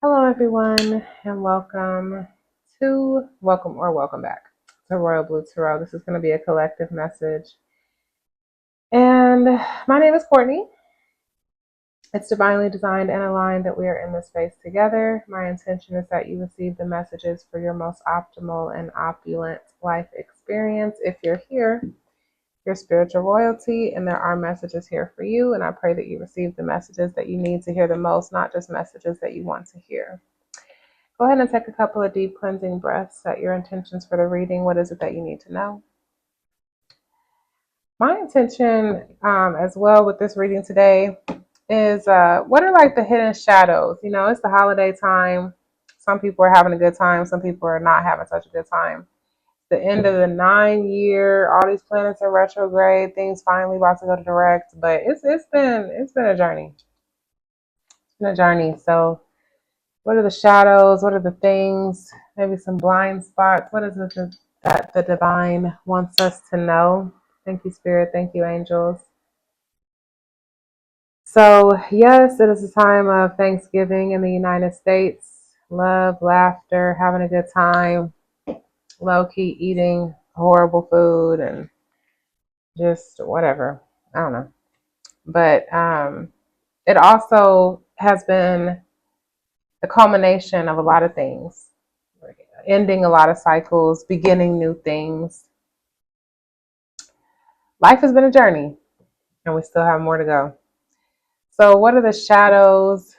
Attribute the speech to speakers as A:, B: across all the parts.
A: Hello, everyone, and welcome back to Royal Blue Tarot. This is going to be a collective message. And my name is Courtney. It's divinely designed and aligned that we are in this space together. My intention is that you receive the messages for your most optimal and opulent life experience. If you're here, your spiritual royalty, and there are messages here for you. And I pray that you receive the messages that you need to hear the most, not just messages that you want to hear. Go ahead and take a couple of deep cleansing breaths. Set your intentions for the reading. What is it that you need to know? My intention as well with this reading today is what are like the hidden shadows? You know, it's the holiday time. Some people are having a good time. Some people are not having such a good time. The end of the 9 year, all these planets are retrograde. Things finally about to go to direct, but it's been a journey. It's been a journey. So what are the shadows? What are the things? Maybe some blind spots. What is it that the divine wants us to know? Thank you, Spirit. Thank you, angels. So, yes, it is a time of Thanksgiving in the United States. Love, laughter, having a good time, low key eating horrible food, and just whatever. I don't know. But it also has been the culmination of a lot of things, ending a lot of cycles, beginning new things. Life has been a journey, and we still have more to go. So, what are the shadows?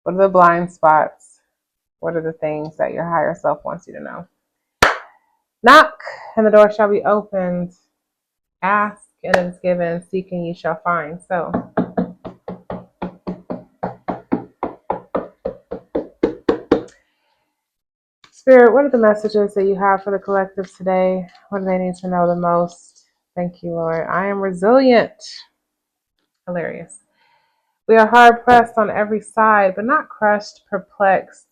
A: What are the blind spots? What are the things that your higher self wants you to know? Knock, and the door shall be opened. Ask, and it is given. Seek, and you shall find. So, Spirit, what are the messages that you have for the collective today? What do they need to know the most? Thank you, Lord. I am resilient. Hilarious. We are hard pressed on every side, but not crushed, perplexed.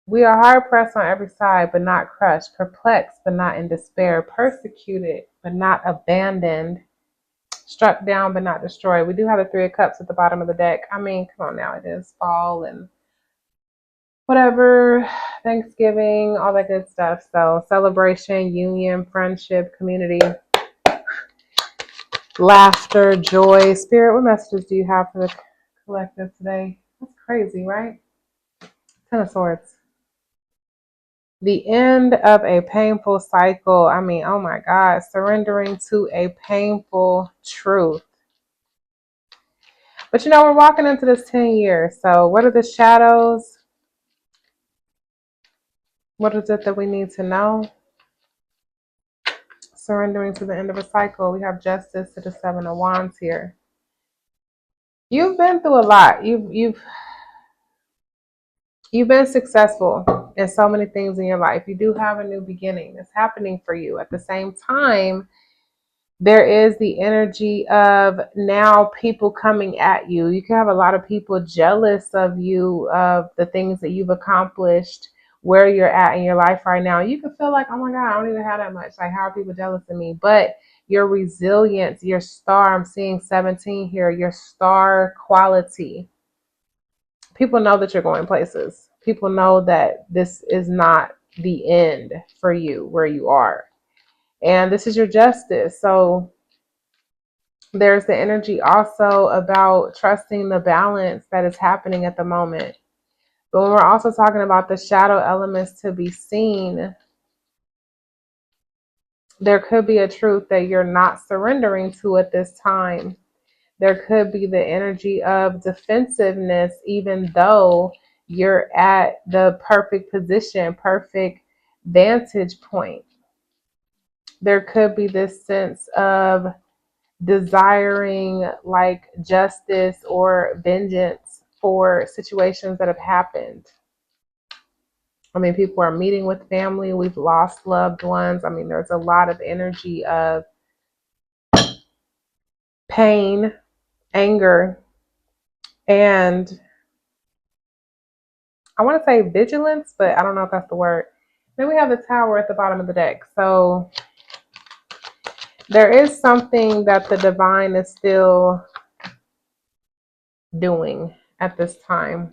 A: We are hard pressed on every side, but not crushed, perplexed, but not in despair, persecuted, but not abandoned, struck down, but not destroyed. We do have the Three of Cups at the bottom of the deck. I mean, come on now, it is fall and whatever, Thanksgiving, all that good stuff. So, celebration, union, friendship, community, laughter, joy. Spirit, what messages do you have for the collective today? That's crazy, right? Ten of Swords. The end of a painful cycle. I mean, oh my God, surrendering to a painful truth. But you know, we're walking into this 10 years. So, what are the shadows? What is it that we need to know? Surrendering to the end of a cycle. We have Justice to the Seven of Wands here. You've been through a lot. You've been successful in so many things in your life. You do have a new beginning that's happening for you. At the same time, there is the energy of now people coming at you. You can have a lot of people jealous of you, of the things that you've accomplished, where you're at in your life right now. You can feel like, oh my God, I don't even have that much. Like, how are people jealous of me? But your resilience, your star, I'm seeing 17 here, your star quality. People know that you're going places. People know that this is not the end for you where you are. And this is your justice. So there's the energy also about trusting the balance that is happening at the moment. But when we're also talking about the shadow elements to be seen, there could be a truth that you're not surrendering to at this time. There could be the energy of defensiveness, even though you're at the perfect position, perfect vantage point. There could be this sense of desiring like justice or vengeance for situations that have happened. I mean, people are meeting with family. We've lost loved ones. I mean, there's a lot of energy of pain, anger, and I want to say vigilance, but I don't know if that's the word. Then we have the Tower at the bottom of the deck. So there is something that the divine is still doing at this time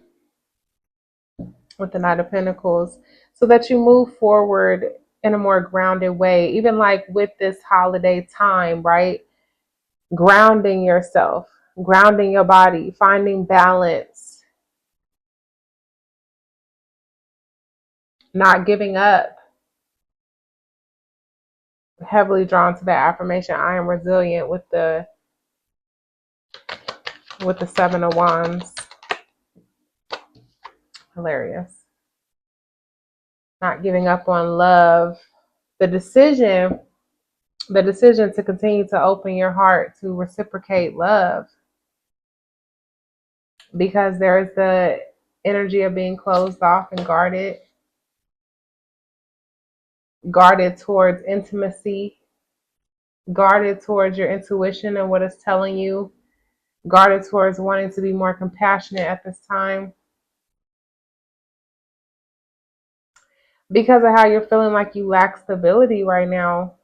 A: with the Knight of Pentacles, so that you move forward in a more grounded way. Even like with this holiday time, right? Grounding yourself, grounding your body, finding balance, not giving up. Heavily drawn to that affirmation, I am resilient, with the Seven of Wands. Hilarious. Not giving up on love. The decision to continue to open your heart to reciprocate love, because there is the energy of being closed off and guarded towards intimacy, guarded towards your intuition and what it's telling you, guarded towards wanting to be more compassionate at this time, because of how you're feeling like you lack stability right now.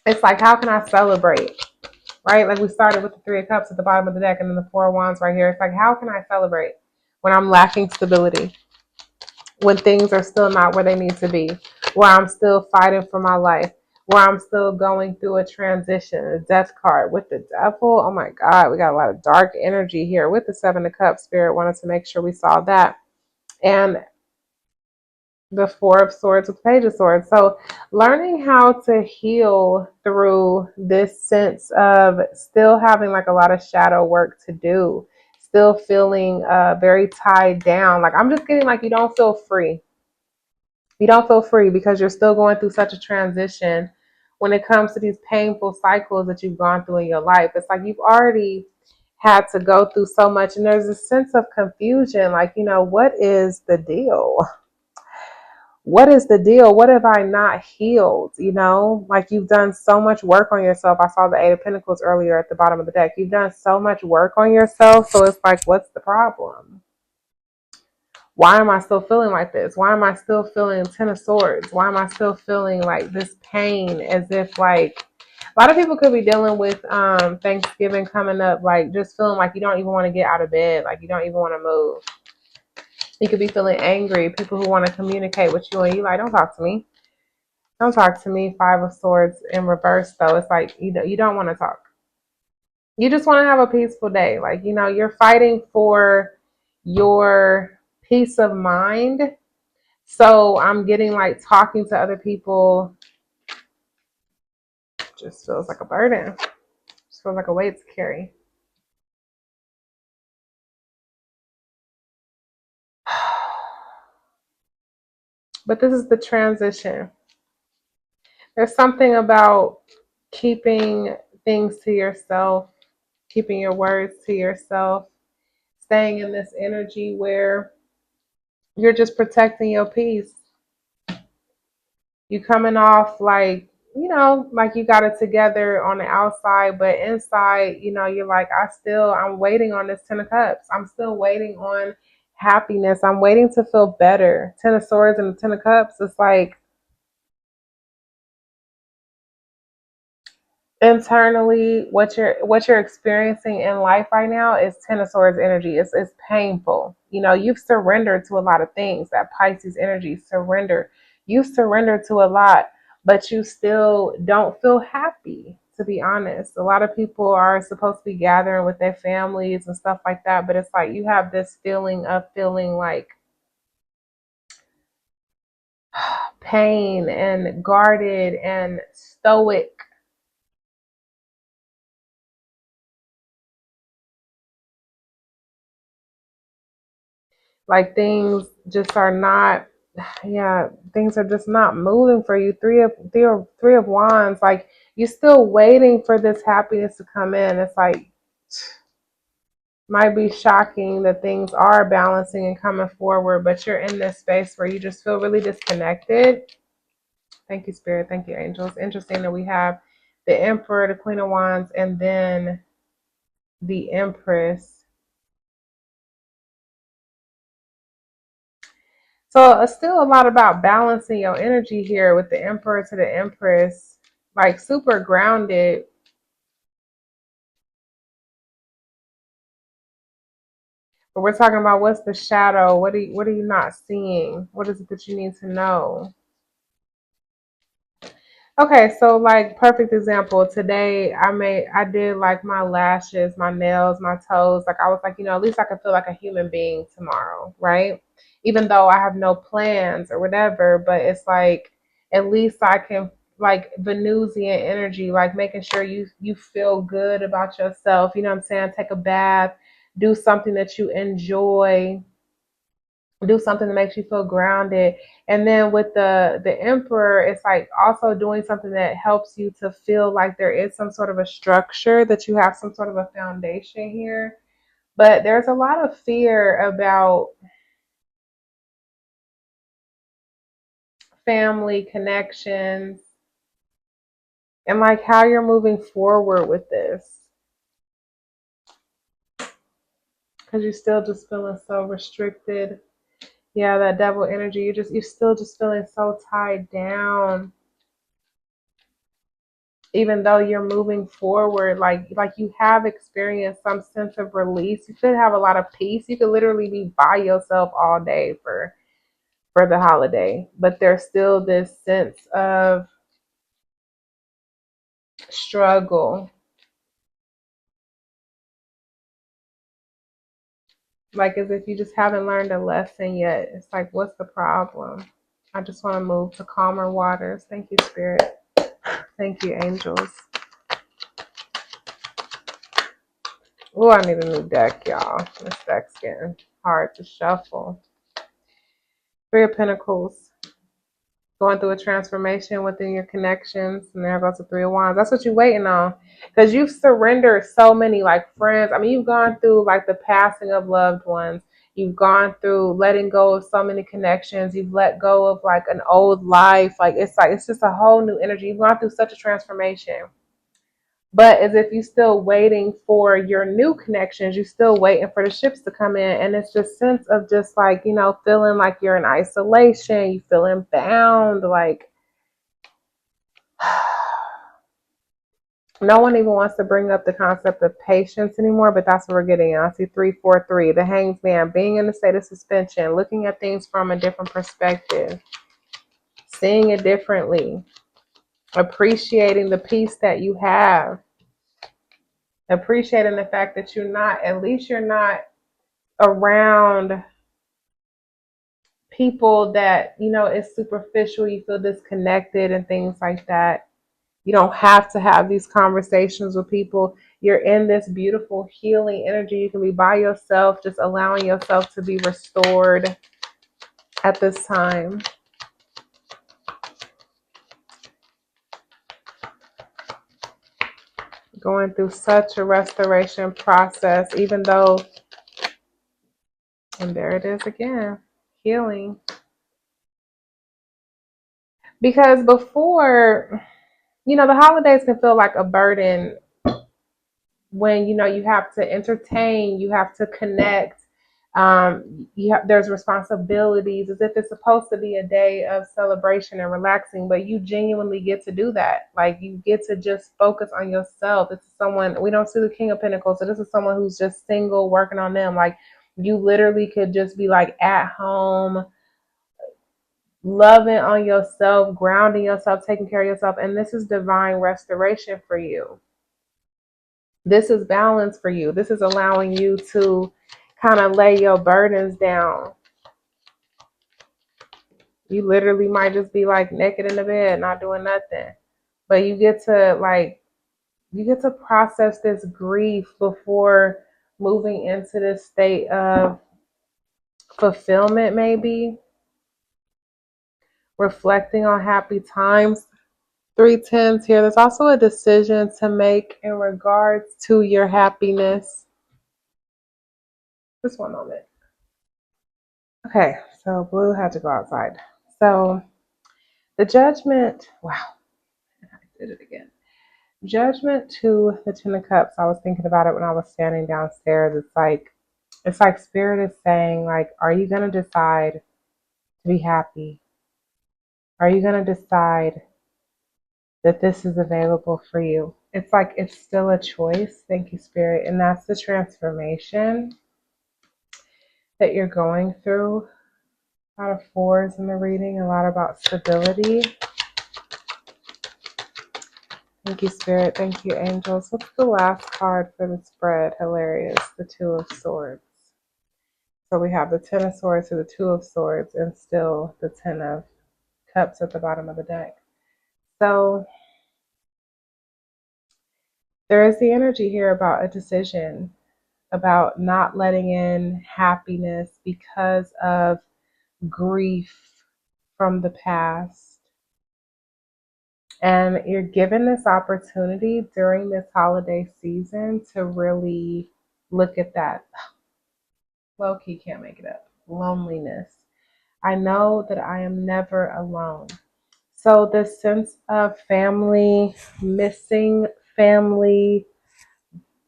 A: It's like, how can I celebrate? Right? Like we started with the Three of Cups at the bottom of the deck and then the Four of Wands right here. It's like, how can I celebrate when I'm lacking stability? When things are still not where they need to be, where I'm still fighting for my life, where I'm still going through a transition. A Death card with the Devil. Oh my God, we got a lot of dark energy here with the Seven of Cups. Spirit wanted to make sure we saw that. And the Four of Swords with Page of Swords. So learning how to heal through this sense of still having like a lot of shadow work to do, still feeling very tied down. Like I'm just getting like you don't feel free. You don't feel free because you're still going through such a transition when it comes to these painful cycles that you've gone through in your life. It's like you've already had to go through so much, and there's a sense of confusion. Like, what is the deal? What is the deal? What have I not healed? Like you've done so much work on yourself. I saw the Eight of Pentacles earlier at the bottom of the deck. You've done so much work on yourself. So it's like, what's the problem? Why am I still feeling like this? Why am I still feeling Ten of Swords? Why am I still feeling like this pain, as if like a lot of people could be dealing with Thanksgiving coming up, like just feeling like you don't even want to get out of bed, like you don't even want to move. You could be feeling angry, people who want to communicate with you and you like, don't talk to me. Don't talk to me. Five of Swords in reverse, though. It's like, you don't want to talk. You just want to have a peaceful day. Like, you're fighting for your peace of mind. So I'm getting like talking to other people just feels like a burden. Just feels like a weight to carry. But this is the transition. There's something about keeping things to yourself, keeping your words to yourself, staying in this energy where you're just protecting your peace. You coming off like, like you got it together on the outside, but inside, you're like, I'm waiting on this Ten of Cups. I'm still waiting on happiness. I'm waiting to feel better. Ten of Swords and the Ten of Cups. It's like internally, what you're experiencing in life right now is Ten of Swords energy. It's painful. You've surrendered to a lot of things. That Pisces energy, surrender. You've surrendered to a lot, but you still don't feel happy, to be honest. A lot of people are supposed to be gathering with their families and stuff like that, but it's like you have this feeling of feeling like pain and guarded and stoic. Like things just are not, yeah, things are just not moving for you. Three of Wands, like you're still waiting for this happiness to come in. It's like, might be shocking that things are balancing and coming forward, but you're in this space where you just feel really disconnected. Thank you, Spirit. Thank you, angels. Interesting that we have the Emperor, the Queen of Wands, and then the Empress. So it's still a lot about balancing your energy here with the Emperor to the Empress, like super grounded. But we're talking about what's the shadow? What are you not seeing? What is it that you need to know? Okay, so like perfect example. Today I did like my lashes, my nails, my toes. Like I was like, at least I can feel like a human being tomorrow, right? Even though I have no plans or whatever, but it's like at least I can like Venusian energy, like making sure you feel good about yourself. You know what I'm saying? Take a bath, do something that you enjoy, do something that makes you feel grounded. And then with the emperor, it's like also doing something that helps you to feel like there is some sort of a structure, that you have some sort of a foundation here. But there's a lot of fear about family connections and like how you're moving forward with this, because you're still just feeling so restricted. Yeah, that devil energy, you're still just feeling so tied down, even though you're moving forward, like you have experienced some sense of release. You should have a lot of peace. You could literally be by yourself all day for the holiday, but there's still this sense of struggle, like as if you just haven't learned a lesson yet. It's like, what's the problem? I just want to move to calmer waters. Thank you, Spirit. Thank you, angels. Oh, I need a new deck, y'all. This deck's getting hard to shuffle. Three of Pentacles. Going through a transformation within your connections, and there goes the Three of Wands. That's what you're waiting on, because you've surrendered so many like friends. I mean, you've gone through like the passing of loved ones. You've gone through letting go of so many connections. You've let go of like an old life. Like it's just a whole new energy. You've gone through such a transformation. But as if you're still waiting for your new connections, you're still waiting for the ships to come in. And it's just sense of just like, feeling like you're in isolation, you feeling bound, like no one even wants to bring up the concept of patience anymore, but that's what we're getting at. I see 343, the Hanged Man, being in a state of suspension, looking at things from a different perspective, seeing it differently, appreciating the peace that you have, appreciating the fact that you're not around people that is superficial. You feel disconnected and things like that. You don't have to have these conversations with people. You're in this beautiful healing energy. You can be by yourself, just allowing yourself to be restored at this time. Going through such a restoration process, even though, and there it is again, healing. Because before, the holidays can feel like a burden when you have to entertain, you have to connect, there's responsibilities, as if it's supposed to be a day of celebration and relaxing, but you genuinely get to do that. Like you get to just focus on yourself. It's someone, we don't see the King of Pentacles, so this is someone who's just single, working on them. Like you literally could just be like at home, loving on yourself, grounding yourself, taking care of yourself, and this is divine restoration for you. This is balance for you. This is allowing you to kind of lay your burdens down. You literally might just be like naked in the bed, not doing nothing. But you get to process this grief before moving into this state of fulfillment, maybe reflecting on happy times. 3 tens here. There's also a decision to make in regards to your happiness. Just one moment. Okay, so Blue had to go outside. So the Judgment, wow, I did it again. Judgment to the Ten of Cups. I was thinking about it when I was standing downstairs. It's like Spirit is saying, like, are you gonna decide to be happy? Are you gonna decide that this is available for you? It's like it's still a choice. Thank you, Spirit. And that's the transformation. that you're going through. A lot of fours in the reading, a lot about stability. Thank you, Spirit. Thank you, Angels. What's the last card for the spread? Hilarious. The Two of Swords. So we have the Ten of Swords to the Two of Swords and still the Ten of Cups at the bottom of the deck. So there is the energy here about a decision, about not letting in happiness because of grief from the past. And you're given this opportunity during this holiday season to really look at that. Low key, can't make it up. Loneliness. I know that I am never alone. So this sense of family, missing family,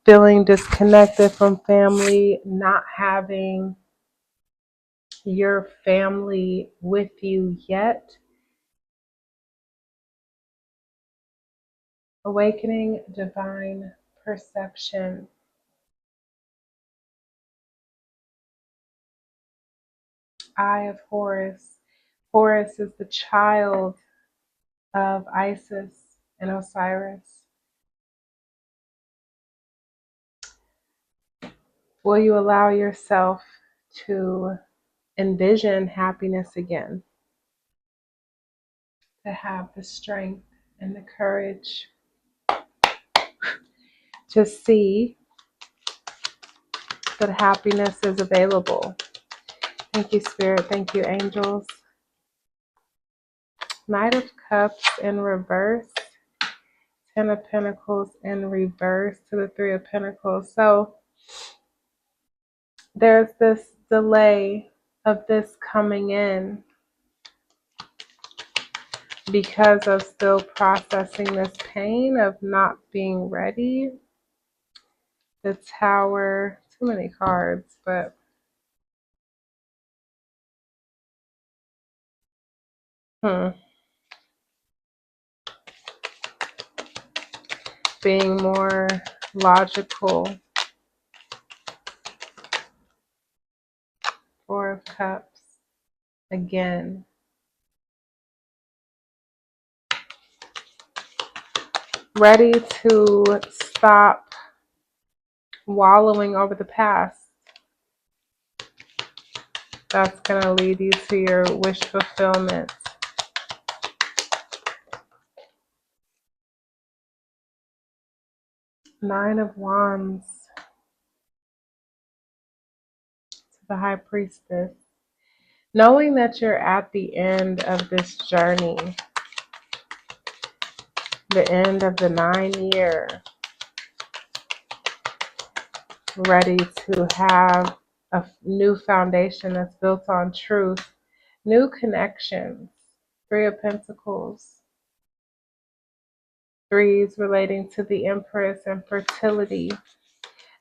A: feeling disconnected from family, not having your family with you yet. Awakening divine perception. Eye of Horus. Horus is the child of Isis and Osiris. Will you allow yourself to envision happiness again? To have the strength and the courage to see that happiness is available. Thank you, Spirit. Thank you, Angels. Knight of Cups in reverse. Ten of Pentacles in reverse to the Three of Pentacles. So there's this delay of this coming in because of still processing this pain of not being ready. The Tower, too many cards, but being more logical. Four of Cups again. Ready to stop wallowing over the past. That's going to lead you to your wish fulfillment. Nine of Wands to the High Priestess. Knowing that you're at the end of this journey, the end of the 9-year, ready to have a new foundation that's built on truth, new connections. Three of Pentacles. Threes relating to the Empress and fertility.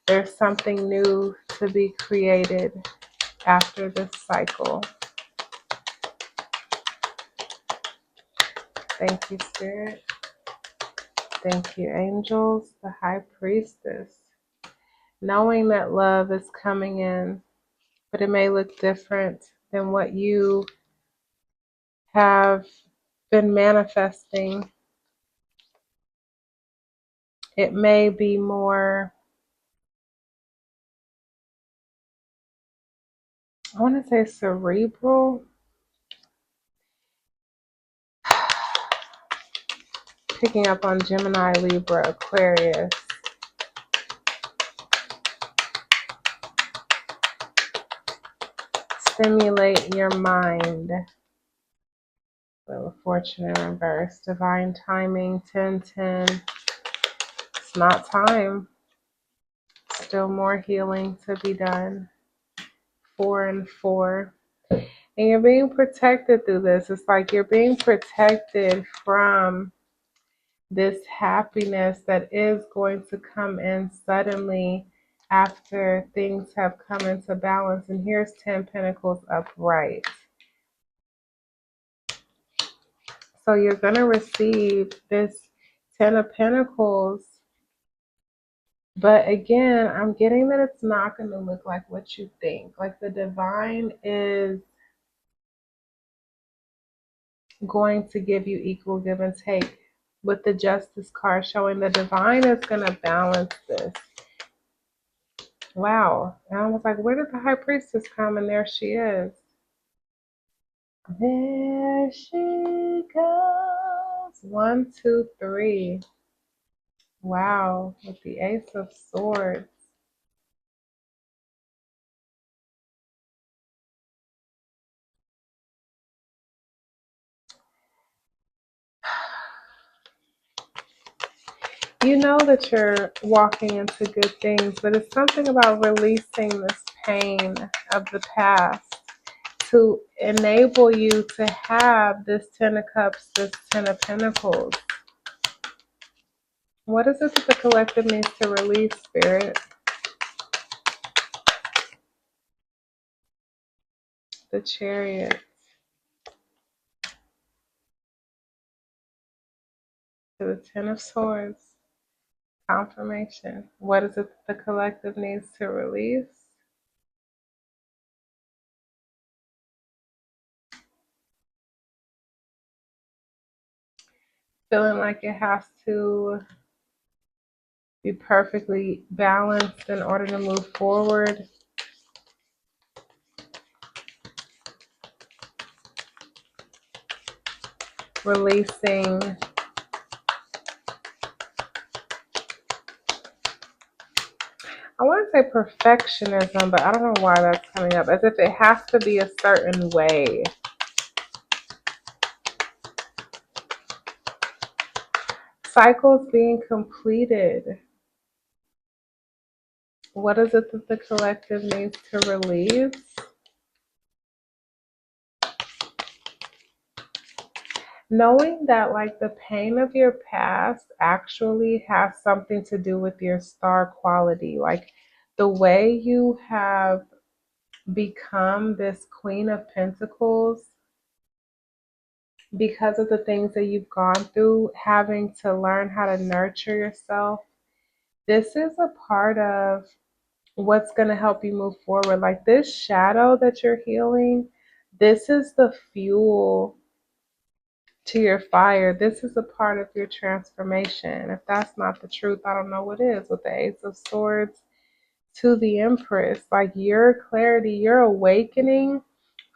A: There's something new to be created after this cycle. Thank you, Spirit. Thank you, Angels. The High Priestess. Knowing that love is coming in, but it may look different than what you have been manifesting. It may be more, I want to say cerebral. Picking up on Gemini, Libra, Aquarius. Stimulate your mind. Wheel of Fortune in reverse. Divine timing, 10-10. It's not time. Still more healing to be done. 4 and 4. And you're being protected through this. It's like you're being protected from this happiness that is going to come in suddenly after things have come into balance. And here's 10 Pentacles upright. So you're going to receive this 10 of Pentacles But again, I'm getting that it's not going to look like what you think. Like the divine is going to give you equal give and take, with the justice card showing the divine is going to balance this. Wow. And I was like, where did the high priestess come? And there she is. There she goes. 1, 2, 3. Wow. With the Ace of Swords. You know that you're walking into good things, but it's something about releasing this pain of the past to enable you to have this 10 of Cups, this 10 of Pentacles. What is it that the collective needs to release, Spirit? The Chariot. To the 10 of Swords. Confirmation. What is it that the collective needs to release? Feeling like it has to be perfectly balanced in order to move forward. Releasing I want to say perfectionism, but I don't know why that's coming up. As if it has to be a certain way. Cycles being completed. What is it that the collective needs to release? Knowing that like the pain of your past actually has something to do with your star quality. Like the way you have become this Queen of Pentacles because of the things that you've gone through, having to learn how to nurture yourself. This is a part of what's going to help you move forward. Like this shadow that you're healing, this is the fuel to your fire. This is a part of your transformation. If that's not the truth, I don't know what is. With the Ace of Swords to the Empress, like your clarity, your awakening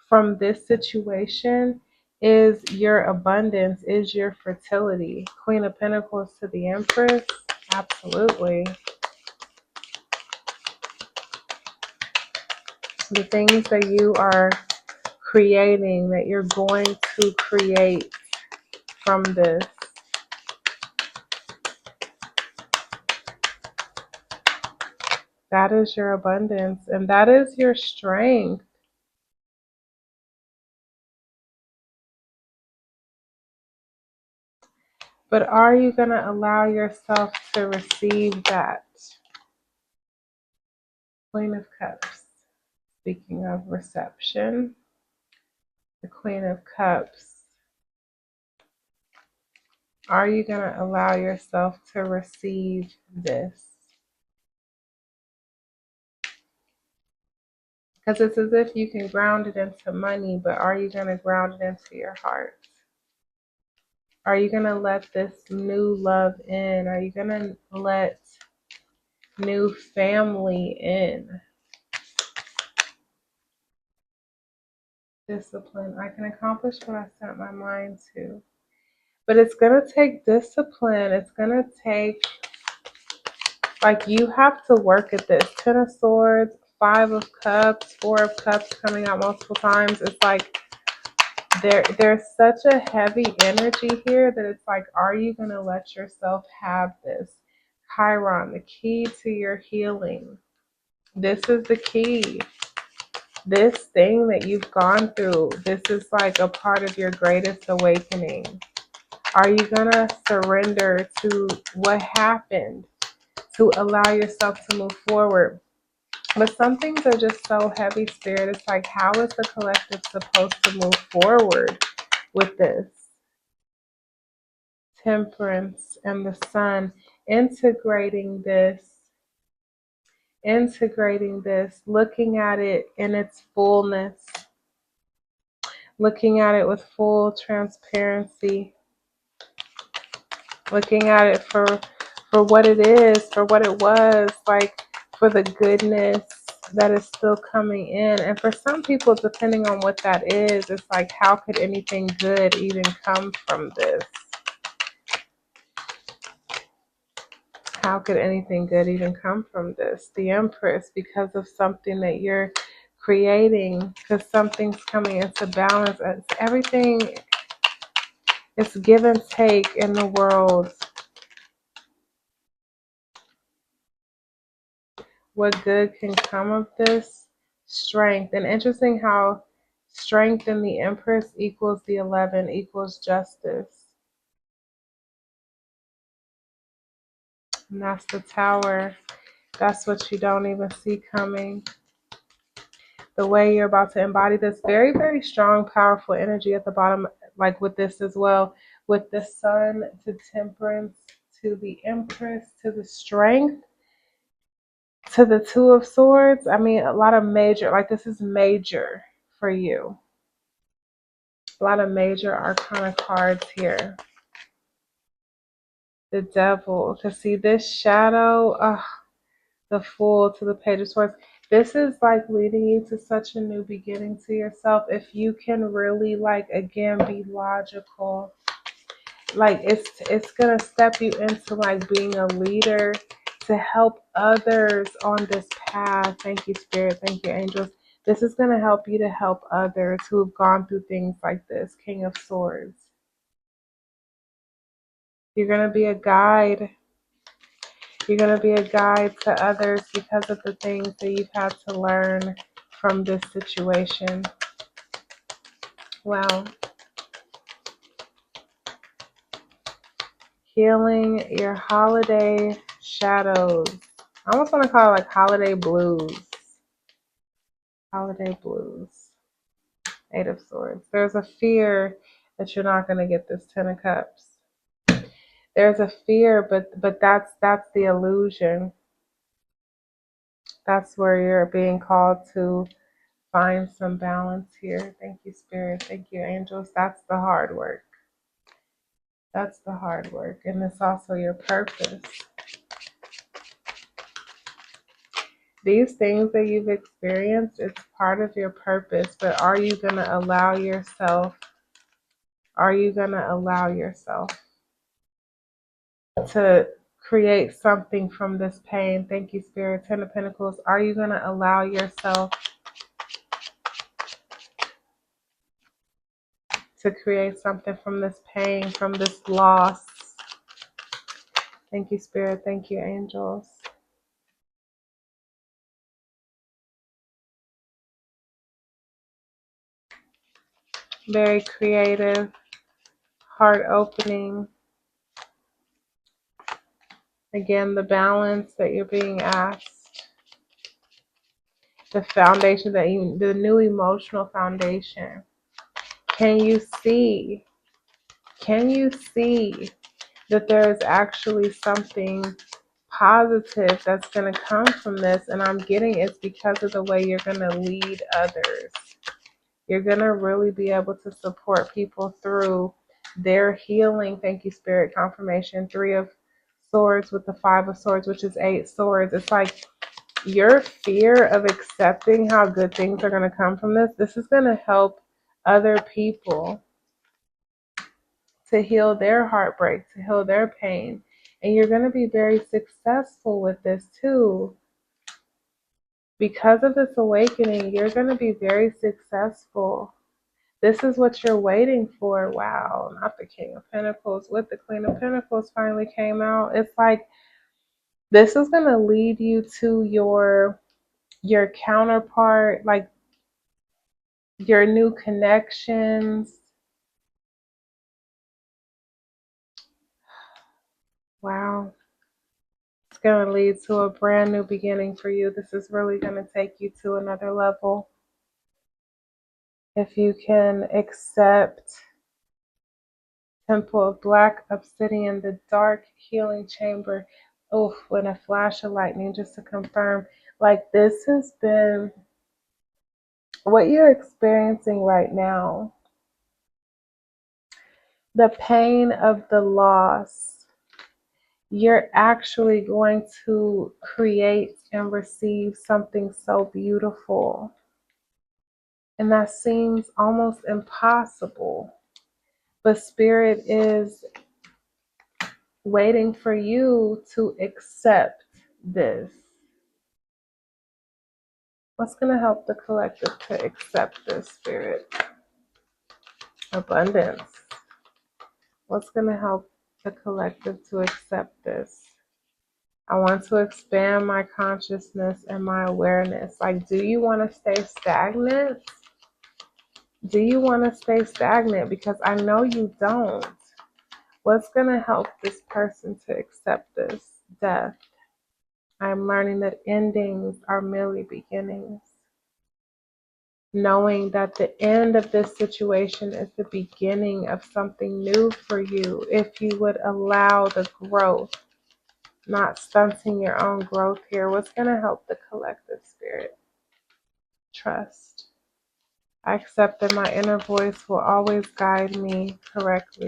A: from this situation is your abundance, is your fertility. Queen of Pentacles to the Empress, absolutely. The things that you are creating, that you're going to create from this. That is your abundance, and that is your strength. But are you going to allow yourself to receive that? Queen of Cups. Speaking of reception, the Queen of Cups. Are you going to allow yourself to receive this? Because it's as if you can ground it into money, but are you going to ground it into your heart? Are you going to let this new love in? Are you going to let new family in? Discipline. I can accomplish what I set my mind to. But it's going to take discipline. It's going to take, like, you have to work at this. 10 of Swords, 5 of Cups, 4 of Cups coming out multiple times. It's like there's such a heavy energy here that it's like, are you going to let yourself have this? Chiron, the key to your healing. This is the key. This thing that you've gone through, this is like a part of your greatest awakening. Are you going to surrender to what happened to allow yourself to move forward? But some things are just so heavy, Spirit. It's like, how is the collective supposed to move forward with this? Temperance and the Sun, integrating this integrating this, looking at it in its fullness, looking at it with full transparency, looking at it for what it is, for what it was, like for the goodness that is still coming in. And for some people, depending on what that is, it's like, how could anything good even come from this? How could anything good even come from this? The Empress, because of something that you're creating, because something's coming into balance. It's everything, it's give and take in the world. What good can come of this? Strength. And interesting how strength in the Empress equals the 11 equals justice. And that's the Tower. That's what you don't even see coming. The way you're about to embody this very, very strong, powerful energy at the bottom, like with this as well, with the Sun to Temperance, to the Empress, to the Strength, to the Two of Swords. I mean, a lot of major, like this is major for you. A lot of major arcana cards here. The Devil, to see this shadow, the Fool, to the Page of Swords. This is like leading you to such a new beginning to yourself. If you can really, like, again, be logical, like it's gonna step you into like being a leader to help others on this path. Thank you, Spirit. Thank you, angels. This is gonna help you to help others who have gone through things like this. King of Swords. You're gonna be a guide. You're going to be a guide to others because of the things that you've had to learn from this situation. Wow. Healing your holiday shadows. I almost want to call it like holiday blues. Holiday blues. Eight of Swords. There's a fear that you're not going to get this Ten of Cups. There's a fear, but that's the illusion. That's where you're being called to find some balance here. Thank you, Spirit. Thank you, angels. That's the hard work. That's the hard work. And it's also your purpose. These things that you've experienced, it's part of your purpose. But are you going to allow yourself to create something from this pain? Thank you, Spirit. Ten of Pentacles. Are you going to allow yourself to create something from this pain, from this loss? Thank you, Spirit. Thank you, angels. Very creative, heart opening. Again, the balance that you're being asked, the foundation the new emotional foundation. Can you see that there is actually something positive that's going to come from this? And I'm getting it's because of the way you're going to lead others. You're going to really be able to support people through their healing. Thank you, Spirit. Confirmation. 3 of Swords with the 5 of Swords, which is 8 swords. It's like your fear of accepting how good things are going to come from this is going to help other people to heal their heartbreak, to heal their pain. And you're going to be very successful with this too. Because of this awakening, you're going to be very successful. This is what you're waiting for. Wow, not the King of Pentacles. With the Queen of Pentacles finally came out. It's like this is going to lead you to your counterpart, like your new connections. Wow. It's going to lead to a brand new beginning for you. This is really going to take you to another level. If you can accept Temple of Black Obsidian, the dark healing chamber. Oh, with a flash of lightning, just to confirm. Like this has been what you're experiencing right now, the pain of the loss. You're actually going to create and receive something so beautiful. And that seems almost impossible. But Spirit is waiting for you to accept this. What's going to help the collective to accept this, Spirit? Abundance. What's going to help the collective to accept this? I want to expand my consciousness and my awareness. Like, do you want to stay stagnant? Do you want to stay stagnant? Because I know you don't. What's going to help this person to accept this? Death. I'm learning that endings are merely beginnings. Knowing that the end of this situation is the beginning of something new for you if you would allow the growth, not stunting your own growth here. What's going to help the collective, Spirit? Trust. I accept that my inner voice will always guide me correctly.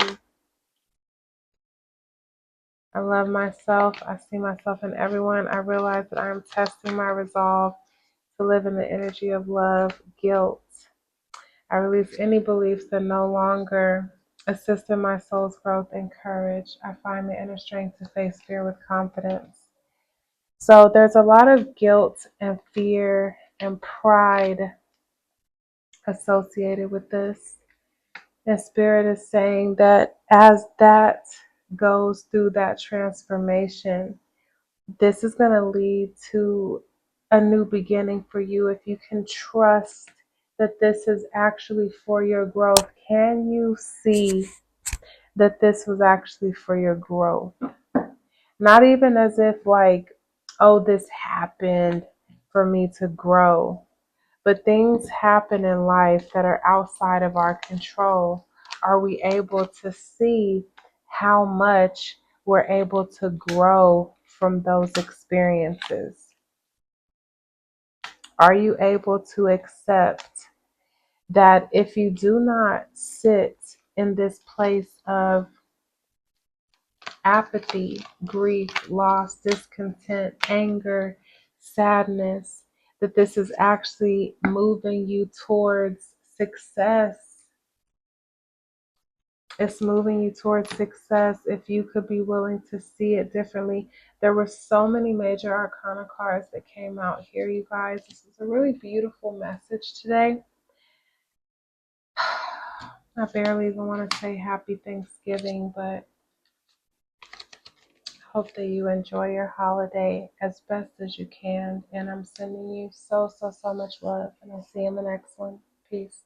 A: I love myself. I see myself in everyone. I realize that I am testing my resolve to live in the energy of love, guilt. I release any beliefs that no longer assist in my soul's growth and courage. I find the inner strength to face fear with confidence. So there's a lot of guilt and fear and pride associated with this. And Spirit is saying that as that goes through that transformation, this is going to lead to a new beginning for you if you can trust that this is actually for your growth. Can you see that this was actually for your growth? Not even as if like, oh, this happened for me to grow. But things happen in life that are outside of our control. Are we able to see how much we're able to grow from those experiences? Are you able to accept that if you do not sit in this place of apathy, grief, loss, discontent, anger, sadness, that this is actually moving you towards success? It's moving you towards success if you could be willing to see it differently. There were so many major arcana cards that came out here, you guys. This is a really beautiful message today. I barely even want to say happy Thanksgiving, but hope that you enjoy your holiday as best as you can. And I'm sending you so much love. And I'll see you in the next one. Peace.